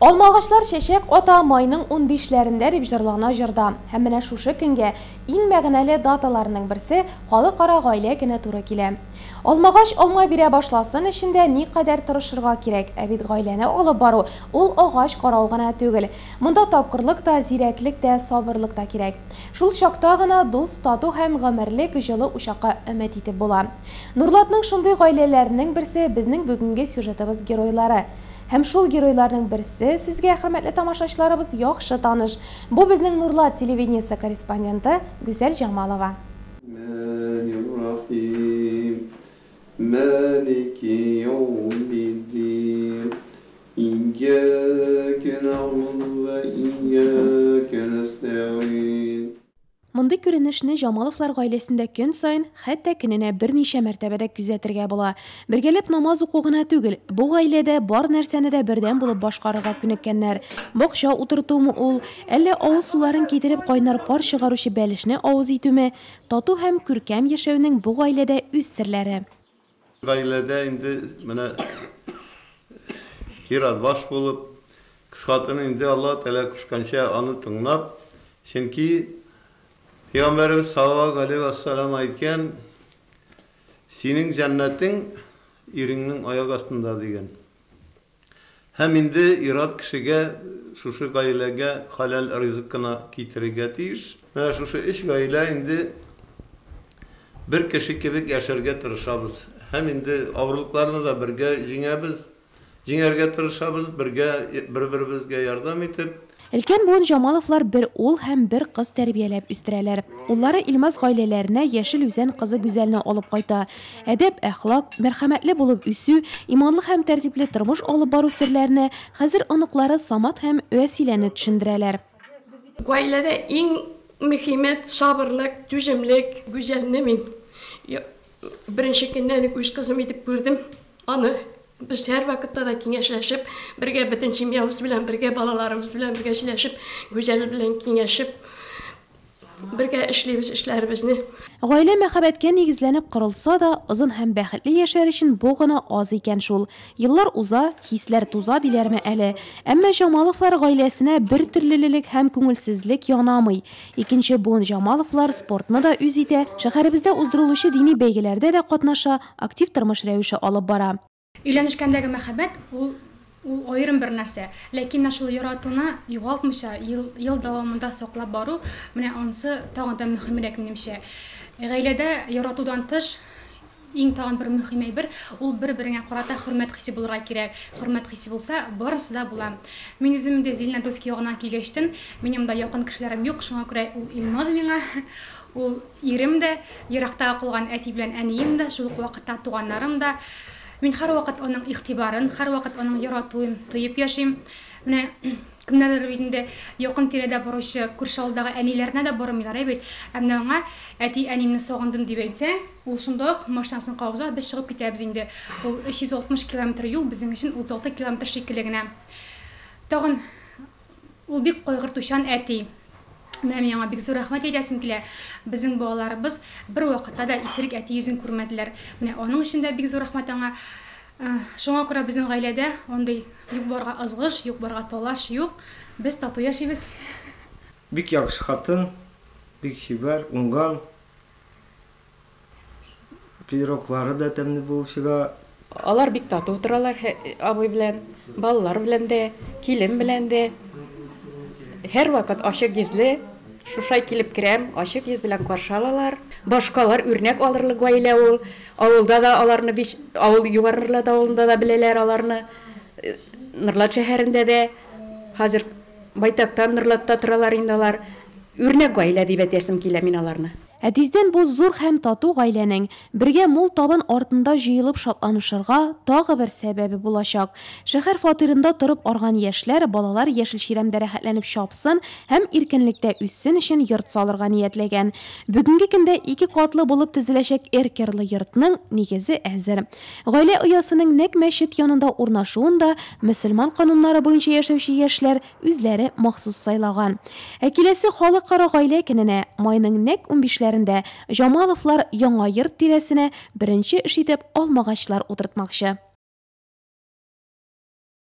Алмағашлар шешек ота майның 15-ләрендә дип җырлана җырда. Һәм менә шушы көнгә иң мәгънәле даталарның берсе халыкара гаилә көне туры килә. Алмагач алма бирә башласын өчендә никадәр тырышырга кирәк, ә бит гаиләне алып бару ул агач карау гына түгел. Монда тапкырлык та, зирәклек тә, сабырлык та кирәк. Шул чакта гына дус, тату һәм гомерлек җылы учакка өмет итеп була. Нурлатның шундый гаиләләренең берсе безнең бүгенге сюжетыбыз геройлары. Һәм шул геройларның берсе сезгә, хөрмәтле тамашачыларыбыз, яхшы таныш. Бу безнең Нурлат телевидениесе корреспонденты Гүзәл Җамалова. Maliki yawmiddin. İyyâke na'budu ve iyyâke nesta'in. Мондый күренешне Җамаловлар гаиләсендә көн сайын, хәтта көненә берничә мәртәбәдә күзәтергә була. Бергәләп намаз уку гына түгел, бу гаиләдә бар нәрсәне дә бердән булып башкарырга күнеккәннәр. Бакча утыртумы ул, әллә авыз суларын китереп кайнар пар чыгаручы бәлешне авыз итүме, тату һәм күркәм яшәүнең бу гаиләдә үз серләре. Гаиләдә инде менә кират баш булып, кыскатын инде Алла Тәала кушканча аны тыңлап, чөнки Peygamberimiz sallallahu aleyhi ve sellem aytken, senin cennetin irinin ayak astında degen. Hem indi irat kişiге, şuşu gailege halal rızıkına kitirige tiyiş. Ve şuşu iş gaile indi bir kişi gibi yaşarga tırışabız. Hem indi avrılıklarını da birge jiңerge tırışabız, bir-birimizge yardım etip, Өлкән буын Җамаловлар бер ул һәм бер кыз тәрбияләп үстерәләр. Уллары Илмаз гаиләләренә яшел үзән кызы Гүзәлне алып кайта. Әдәп, әхлак, мәрхәмәтле булып үсү, иманлы һәм тәртипле тормыш алып бару серләренә хәзер оныклары Самат һәм Вәсиләне төшендерәләр. Гаиләдә иң мөһиме сабырлык, түземлек. Гүзәлне мин беренче көннән үк үз кызым итеп күрдем. Аны biz her vakitte de kengəşləşib, birgə bütün çimyamız bilen, birgə balalarımız bilen, birgə şiləşib, güzel bilen kengəşib, birgə işləyimiz işlərimizni. Гаилә мәхәббәткә нигезләнеп корылса да, озын һәм бәхетле яшәр өчен бу гына аз икән шул. Еллар уза, хисләр туза диләрме әле. Әмма Җамаловлар гаиләсенә бер төрлелек һәм күңелсезлек янамый. Икенче буын Җамаловлар спортны да үз итә, шәһәребездә уздырылучы дини бәйгеләрдә дә катнаша, актив тормыш рәвеше алып бара. Өйләнешкәндәге мәхәббәт ул аерым бер нәрсә. Ләкин шул яратуны югалтмыйча ел дәвамында саклап бару, менә анысы тагын да мөһимрәк минемчә. Гаиләдә яратудан тыш иң тагын бер мөһим әйбер, ул бер-береңә карата хөрмәт хисе булырга кирәк. Хөрмәт хисе булса, барысы да була. Мин үзем дә Зеленодольский ягыннан килгәчтен, минем дә якын кешеләрем юк, шуңа күрә ул Илмаз миңа, ул ирем дә, еракта калган әти белән әнием дә, шул вакытта туганнарым да. Мин һәр вакыт аның игътибарын, һәр вакыт аның яратуын тоеп яшим. Менә кемнәрдер инде якын тирәдә баручы күрше авылдагы әниләренә дә бармыйлар бит. Әмма аңа әти әнимне сагындым дип әйтсә, ул шунда машинасын кабыза, без чыгып китәбез инде. Ул 360 км юл безнең өчен 36 км шикелле генә. Тагын ул бик кайгыртучан әти. Мен яңа бик зур рәхмәт әйтәсем килә. Безнең балаларыбыз бер вакытта да исерек әти йөзен күрмәделәр. Менә аның өчен дә бик зур рәхмәт аңа. Шуңа күрә безнең гаиләдә андый юк барга ызгыш, юк барга талаш юк. Без тату яшибез. Бик яхшы хатын, бик чибәр, уңган. Пироклары да тәмле булып чыга. Алар бик тату торалар абый белән, балалар белән дә, килен белән дә. Һәр вакыт ачык йөзле, шушай килеп керәм, ачык йөз белән каршы алалар. Башкалар үрнәк алырлык гаилә ул. Авылда да аларны авыл югарылы да авылында да беләләр аларны. Норлат шәһәрендә дә хәзер байтактан Норлатта торалар инде алар. Үрнәк гаилә дип әйтәсем килә мин аларны. Әтиздән бу зур һәм тату гаиләнең бергә мул табын артында җыелып шатланышырга тагы бер сәбәбе булачак. Шәһәр фатирында торып арган яшьләр, балалар яшел чирамдә рәхәтләнеп чапсын һәм иркенлектә үссен өчен йорт салырга ниятләгән. Бүгенге көндә 2 катлы булып төзеләчәк эркерлы йортның нигезе әзер. Гаилә оясының нәкъ мәчет янында урнашуын да мөселман кануннары буенча яшәүче яшьләр үзләре махсус сайлаган. Ә киләсе халыкара гаилә көненә майның нәкъ 15 Җамаловлар яңа йорт тирәсенә беренче эш итеп алмагачлар утыртмакчы.